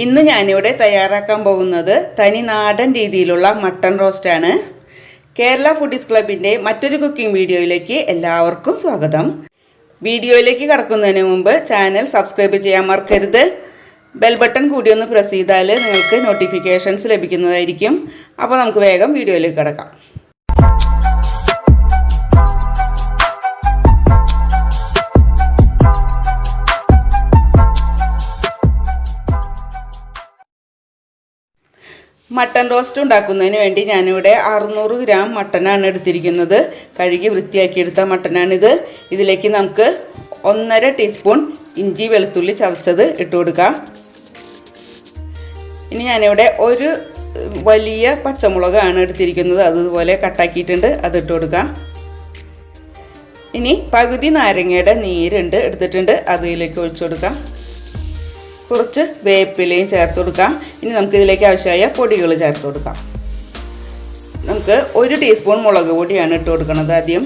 ഇന്ന് ഞാനിവിടെ തയ്യാറാക്കാൻ പോകുന്നത് തനി നാടൻ രീതിയിലുള്ള മട്ടൺ റോസ്റ്റാണ്. കേരള ഫുഡീസ് ക്ലബിൻ്റെ മറ്റൊരു കുക്കിംഗ് വീഡിയോയിലേക്ക് എല്ലാവർക്കും സ്വാഗതം. വീഡിയോയിലേക്ക് കടക്കുന്നതിന് മുമ്പ് ചാനൽ സബ്സ്ക്രൈബ് ചെയ്യാൻ മറക്കരുത്. ബെൽ ബട്ടൺ കൂടി ഒന്ന് പ്രസ് ചെയ്താൽ നിങ്ങൾക്ക് നോട്ടിഫിക്കേഷൻസ് ലഭിക്കുന്നതായിരിക്കും. അപ്പോൾ നമുക്ക് വേഗം വീഡിയോയിലേക്ക് കടക്കാം. മട്ടൺ റോസ്റ്റ് ഉണ്ടാക്കുന്നതിന് വേണ്ടി ഞാനിവിടെ 600 ഗ്രാം മട്ടനാണ് എടുത്തിരിക്കുന്നത്. കഴുകി വൃത്തിയാക്കിയെടുത്ത മട്ടനാണിത്. ഇതിലേക്ക് നമുക്ക് 1.5 ടീസ്പൂൺ ഇഞ്ചി വെളുത്തുള്ളി ചതച്ചത് ഇട്ട് കൊടുക്കാം. ഇനി ഞാനിവിടെ ഒരു വലിയ പച്ചമുളകാണ് എടുത്തിരിക്കുന്നത്. അതുപോലെ കട്ടാക്കിയിട്ടുണ്ട്, അതിട്ട് കൊടുക്കാം. ഇനി പകുതി നാരങ്ങയുടെ നീരുണ്ട് എടുത്തിട്ടുണ്ട്, അതിലേക്ക് ഒഴിച്ചു കൊടുക്കാം. കുറച്ച് വേപ്പിലയും ചേർത്ത് കൊടുക്കാം. ഇനി നമുക്ക് ഇതിലേക്ക് ആവശ്യമായ പൊടികൾ ചേർത്ത് കൊടുക്കാം. നമുക്ക് 1 ടീസ്പൂൺ മുളക് പൊടിയാണ് ഇട്ട് കൊടുക്കുന്നത്. ആദ്യം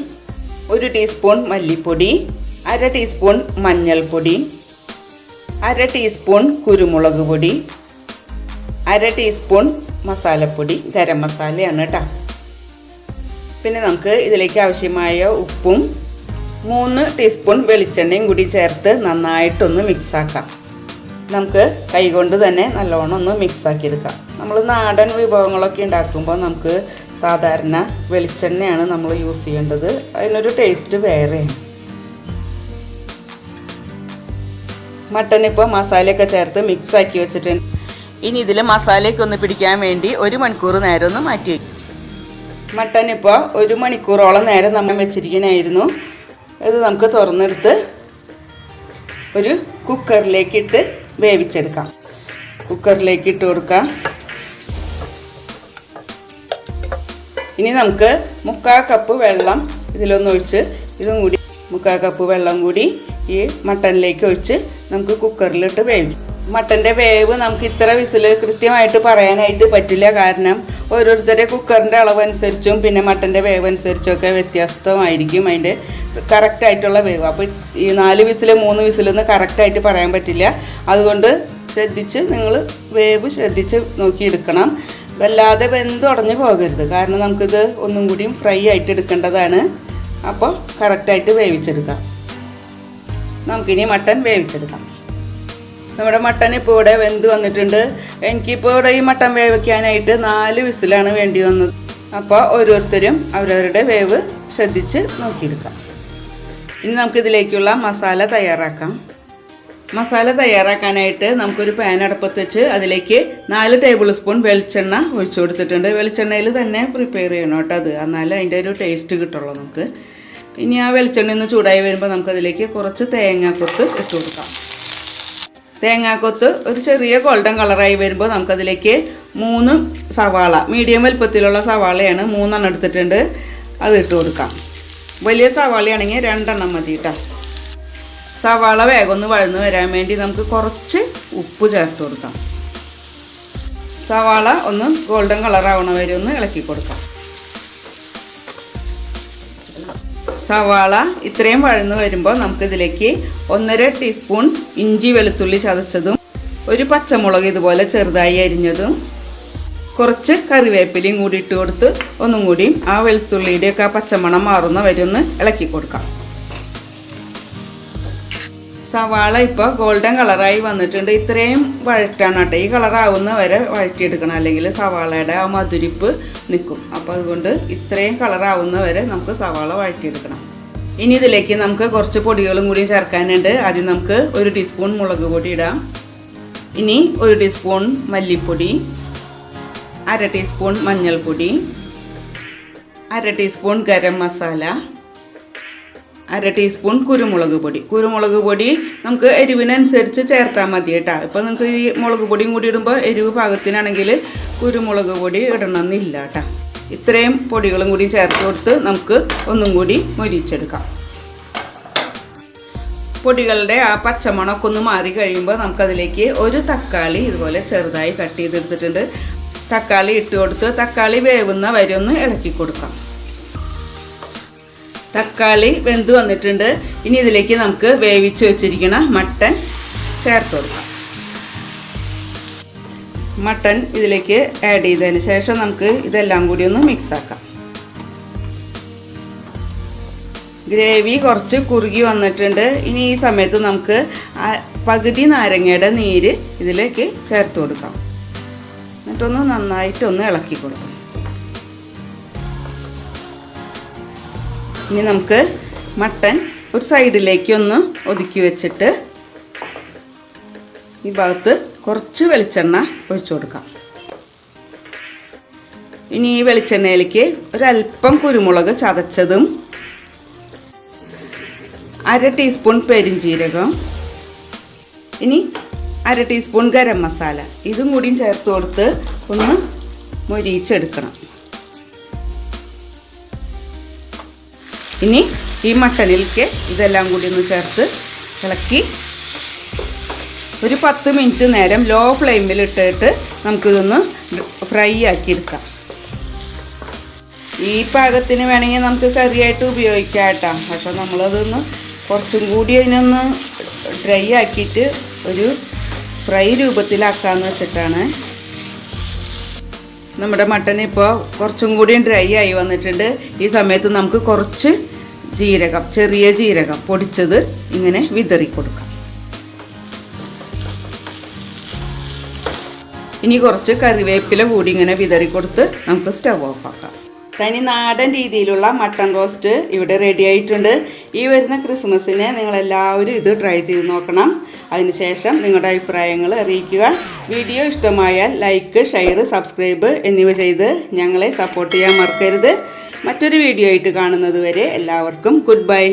1 ടീസ്പൂൺ മല്ലിപ്പൊടി, 1/2 ടീസ്പൂൺ മഞ്ഞൾപ്പൊടി, 1/2 ടീസ്പൂൺ കുരുമുളക് പൊടി, 1/2 ടീസ്പൂൺ മസാലപ്പൊടി, ഗരം മസാലയാണ് കേട്ടോ. പിന്നെ നമുക്ക് ഇതിലേക്ക് ആവശ്യമായ ഉപ്പും 3 ടീസ്പൂൺ വെളിച്ചെണ്ണയും കൂടി ചേർത്ത് നന്നായിട്ടൊന്ന് മിക്സാക്കാം. നമുക്ക് കൈകൊണ്ട് തന്നെ നല്ലോണം ഒന്ന് മിക്സാക്കി എടുക്കാം. നമ്മൾ നാടൻ വിഭവങ്ങളൊക്കെ ഉണ്ടാക്കുമ്പോൾ നമുക്ക് സാധാരണ വെളിച്ചെണ്ണയാണ് നമ്മൾ യൂസ് ചെയ്യേണ്ടത്. അതിനൊരു ടേസ്റ്റ് വേറെയാണ്. മട്ടൻ ഇപ്പോൾ മസാലയൊക്കെ ചേർത്ത് മിക്സാക്കി വെച്ചിട്ടുണ്ട്. ഇനി ഇതിൽ മസാലയൊക്കെ ഒന്ന് പിടിക്കാൻ വേണ്ടി 1 മണിക്കൂർ നേരം ഒന്ന് മാറ്റി വയ്ക്കും. മട്ടൻ ഇപ്പോൾ 1 മണിക്കൂറോളം നേരം നമ്മൾ വെച്ചിരിക്കുന്നതായിരുന്നു. ഇത് നമുക്ക് തുറന്നെടുത്ത് ഒരു കുക്കറിലേക്ക് ഇട്ട് വേവിച്ചെടുക്കാം. കുക്കറിലേക്ക് ഇട്ട് കൊടുക്കാം. ഇനി നമുക്ക് 1/4 കപ്പ് വെള്ളം ഇതിലൊന്ന് ഒഴിച്ച് ഇതും കൂടി 1/4 കപ്പ് വെള്ളം കൂടി ഈ മട്ടനിലേക്ക് ഒഴിച്ച് നമുക്ക് കുക്കറിലിട്ട് വേവിക്കും. മട്ടൻ്റെ വേവ് നമുക്ക് ഇത്ര വിസിൽ കൃത്യമായിട്ട് പറയാനായിട്ട് പറ്റില്ല. കാരണം ഓരോരുത്തരുടെ കുക്കറിൻ്റെ അളവനുസരിച്ചും പിന്നെ മട്ടൻ്റെ വേവ് അനുസരിച്ചും ഒക്കെ വ്യത്യസ്തമായിരിക്കും അതിൻ്റെ കറക്റ്റായിട്ടുള്ള വേവ്. അപ്പോൾ ഈ 4 വിസിൽ 3 വിസിലൊന്നും കറക്റ്റായിട്ട് പറയാൻ പറ്റില്ല. അതുകൊണ്ട് ശ്രദ്ധിച്ച് നിങ്ങൾ വേവ് ശ്രദ്ധിച്ച് നോക്കിയെടുക്കണം. വല്ലാതെ വെന്തുടഞ്ഞ് പോകരുത്. കാരണം നമുക്കിത് ഒന്നും കൂടിയും ഫ്രൈ ആയിട്ട് എടുക്കേണ്ടതാണ്. അപ്പോൾ കറക്റ്റായിട്ട് വേവിച്ചെടുക്കാം. നമുക്കിനി മട്ടൻ വേവിച്ചെടുക്കാം. നമ്മുടെ മട്ടൻ ഇപ്പോൾ ഇവിടെ വെന്ത് വന്നിട്ടുണ്ട്. എനിക്കിപ്പോൾ ഇവിടെ ഈ മട്ടൻ വേവിക്കാനായിട്ട് 4 വിസിലാണ് വേണ്ടി വന്നത്. അപ്പോൾ ഓരോരുത്തരും അവരവരുടെ വേവ് ശ്രദ്ധിച്ച് നോക്കിയെടുക്കാം. ഇനി നമുക്കിതിലേക്കുള്ള മസാല തയ്യാറാക്കാം. മസാല തയ്യാറാക്കാനായിട്ട് നമുക്കൊരു പാൻ അടുപ്പത്ത് വെച്ച് അതിലേക്ക് 4 ടേബിൾ സ്പൂൺ വെളിച്ചെണ്ണ ഒഴിച്ചു കൊടുത്തിട്ടുണ്ട്. വെളിച്ചെണ്ണയിൽ തന്നെ പ്രിപ്പയർ ചെയ്യണം കേട്ടോ. അത് എന്നാലും അതിൻ്റെ ഒരു ടേസ്റ്റ് കിട്ടുള്ളൂ നമുക്ക്. ഇനി ആ വെളിച്ചെണ്ണ ഒന്ന് ചൂടായി വരുമ്പോൾ നമുക്കതിലേക്ക് കുറച്ച് തേങ്ങാക്കൊത്ത് ഇട്ട് കൊടുക്കാം. തേങ്ങാക്കൊത്ത് ഒരു ചെറിയ ഗോൾഡൻ കളറായി വരുമ്പോൾ നമുക്കതിലേക്ക് 3 സവാള, മീഡിയം വലുപ്പത്തിലുള്ള സവാളയാണ് 3 എണ്ണം എടുത്തിട്ടുണ്ട്, അത് ഇട്ട് കൊടുക്കാം. വലിയ സവാളയാണെങ്കിൽ 2 എണ്ണം മതി കേട്ടോ. സവാള വേഗം ഒന്ന് വഴന്ന് വരാൻ വേണ്ടി നമുക്ക് കുറച്ച് ഉപ്പ് ചേർത്ത് കൊടുക്കാം. സവാള ഒന്ന് ഗോൾഡൻ കളറാവണ വരെ ഒന്ന് ഇളക്കി കൊടുക്കാം. സവാള ഇത്രയും വഴന്ന് വരുമ്പോൾ നമുക്കിതിലേക്ക് 1.5 ടീസ്പൂൺ ഇഞ്ചി വെളുത്തുള്ളി ചതച്ചതും 1 പച്ചമുളക് ഇതുപോലെ ചെറുതായി അരിഞ്ഞതും കുറച്ച് കറിവേപ്പിലയും കൂടി ഇട്ട് കൊടുത്ത് ഒന്നും കൂടി ആ വെളുത്തുള്ളിയുടെയൊക്കെ ആ പച്ചമണം മാറുന്ന വരെ ഒന്ന് ഇളക്കി കൊടുക്കാം. സവാള ഇപ്പോൾ ഗോൾഡൻ കളറായി വന്നിട്ടുണ്ട്. ഇത്രയും വഴറ്റാണ് കേട്ടോ. ഈ കളറാവുന്ന വരെ വഴറ്റിയെടുക്കണം, അല്ലെങ്കിൽ സവാളയുടെ ആ മധുരിപ്പ് നിൽക്കും. അപ്പോൾ അതുകൊണ്ട് ഇത്രയും കളറാവുന്ന വരെ നമുക്ക് സവാള വഴറ്റിയെടുക്കണം. ഇനി ഇതിലേക്ക് നമുക്ക് കുറച്ച് പൊടികളും കൂടി ചേർക്കാനുണ്ട്. ആദ്യം നമുക്ക് 1 ടീസ്പൂൺ മുളക് പൊടി ഇടാം. ഇനി 1 ടീസ്പൂൺ മല്ലിപ്പൊടി, 1/2 ടീസ്പൂൺ മഞ്ഞൾപ്പൊടി, 1/2 ടീസ്പൂൺ ഗരം മസാല, 1/2 ടീസ്പൂൺ കുരുമുളക് പൊടി. കുരുമുളക് പൊടി നമുക്ക് എരിവിനനുസരിച്ച് ചേർത്താൽ മതി കേട്ടോ. ഇപ്പോൾ നിങ്ങൾക്ക് ഈ മുളക് പൊടിയും കൂടി ഇടുമ്പോൾ എരിവ് പാകത്തിനാണെങ്കിൽ കുരുമുളക് പൊടി ഇടണമെന്നില്ല കേട്ടോ. ഇത്രയും പൊടികളും കൂടി ചേർത്ത് കൊടുത്ത് നമുക്ക് ഒന്നും കൂടി മൊരിച്ചെടുക്കാം. പൊടികളുടെ ആ പച്ചമണമൊക്കെ ഒന്ന് മാറി കഴിയുമ്പോൾ നമുക്കതിലേക്ക് 1 തക്കാളി ഇതുപോലെ ചെറുതായി കട്ട് ചെയ്തെടുത്തിട്ടുണ്ട്. തക്കാളി ഇട്ട് കൊടുത്ത് തക്കാളി വേവുന്ന വരെ ഒന്ന് ഇളക്കി കൊടുക്കാം. തക്കാളി വെന്ത് വന്നിട്ടുണ്ട്. ഇനി ഇതിലേക്ക് നമുക്ക് വേവിച്ച് വെച്ചിരിക്കുന്ന മട്ടൻ ചേർത്ത് കൊടുക്കാം. മട്ടൺ ഇതിലേക്ക് ആഡ് ചെയ്തതിന് ശേഷം നമുക്ക് ഇതെല്ലാം കൂടി ഒന്ന് മിക്സ് ആക്കാം. ഗ്രേവി കുറച്ച് കുറുകി വന്നിട്ടുണ്ട്. ഇനി ഈ സമയത്ത് നമുക്ക് പകുതി നാരങ്ങയുടെ നീര് ഇതിലേക്ക് ചേർത്ത് കൊടുക്കാം. എന്നിട്ടൊന്ന് നന്നായിട്ടൊന്ന് ഇളക്കി കൊടുക്കാം. ഇനി നമുക്ക് മട്ടൺ ഒരു സൈഡിലേക്ക് ഒന്ന് ഒതുക്കി വെച്ചിട്ട് ഈ ഭാഗത്ത് കുറച്ച് വെളിച്ചെണ്ണ ഒഴിച്ചു കൊടുക്കാം. ഇനി ഈ വെളിച്ചെണ്ണയിലേക്ക് ഒരല്പം കുരുമുളക് ചതച്ചതും 1/2 ടീസ്പൂൺ പെരിഞ്ജീരകം, ഇനി 1/2 ടീസ്പൂൺ ഗരം മസാല ഇതും കൂടിയും ചേർത്ത് കൊടുത്ത് ഒന്ന് മൊരിയിച്ചെടുക്കണം. ഇനി ഈ മട്ടണിലേക്ക് ഇതെല്ലാം കൂടി ഒന്ന് ചേർത്ത് ഇളക്കി ഒരു 10 മിനിറ്റ് നേരം ലോ ഫ്ലെയിമിൽ ഇട്ടിട്ട് നമുക്കിതൊന്ന് ഫ്രൈ ആക്കിയെടുക്കാം. ഈ പാകത്തിന് വേണമെങ്കിൽ നമുക്ക് കറിയായിട്ട് ഉപയോഗിക്കാം കേട്ടോ. പക്ഷേ നമ്മളതൊന്ന് കുറച്ചും കൂടി അതിനൊന്ന് ഡ്രൈ ആക്കിയിട്ട് ഒരു ഫ്രൈ രൂപത്തിലാക്കാമെന്ന് വെച്ചിട്ടാണ്. നമ്മുടെ മട്ടൺ ഇപ്പോൾ കുറച്ചും കൂടി ഡ്രൈ ആയി വന്നിട്ടുണ്ട്. ഈ സമയത്ത് നമുക്ക് കുറച്ച് ജീരകം, ചെറിയ ജീരകം പൊടിച്ചത് ഇങ്ങനെ വിതറി കൊടുക്കാം. ഇനി കുറച്ച് കറിവേപ്പില കൂടി ഇങ്ങനെ വിതറി കൊടുത്ത് നമുക്ക് സ്റ്റവ് ഓഫ് ആക്കാം. തനി നാടൻ രീതിയിലുള്ള മട്ടൺ റോസ്റ്റ് ഇവിടെ റെഡി ആയിട്ടുണ്ട്. ഈ വരുന്ന ക്രിസ്മസിന് നിങ്ങളെല്ലാവരും ഇത് ട്രൈ ചെയ്ത് നോക്കണം. അതിനുശേഷം നിങ്ങളുടെ അഭിപ്രായങ്ങൾ അറിയിക്കുക. വീഡിയോ ഇഷ്ടമായാൽ ലൈക്ക്, ഷെയർ, സബ്സ്ക്രൈബ് എന്നിവ ചെയ്ത് ഞങ്ങളെ സപ്പോർട്ട് ചെയ്യാൻ മറക്കരുത്. മറ്റൊരു വീഡിയോ ആയിട്ട് കാണുന്നത് വരെ എല്ലാവർക്കും ഗുഡ് ബൈ.